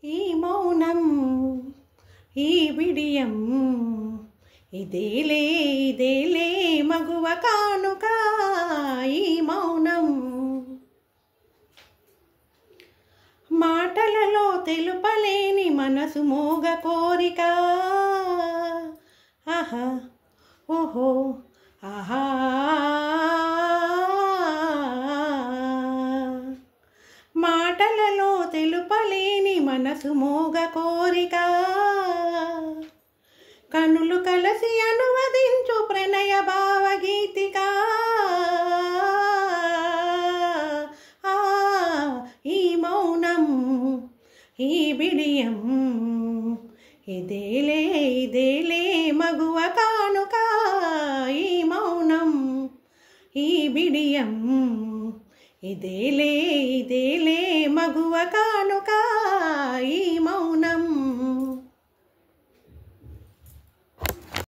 ఈ మౌనం ఈ బిడియం ఇదేలే ఇదేలే మగువ కానుక ఈ మౌనం మాటలలో తెలుపలేని మనసు మోగ కోరిక ఆహా ఓహో ఆహా మాటలలో తెలుపలేని మనసు మోగ కోరిక కనులు కలసి అనువదించు ప్రణయ భావగీతిక ఈ మౌనం ఈ బిడియం ఇదేలే ఇదేలే మగువ కానుక ఈ మౌనం ఈ బిడియం ఇదేలే ఇదేలే మగువ కానుక ఈ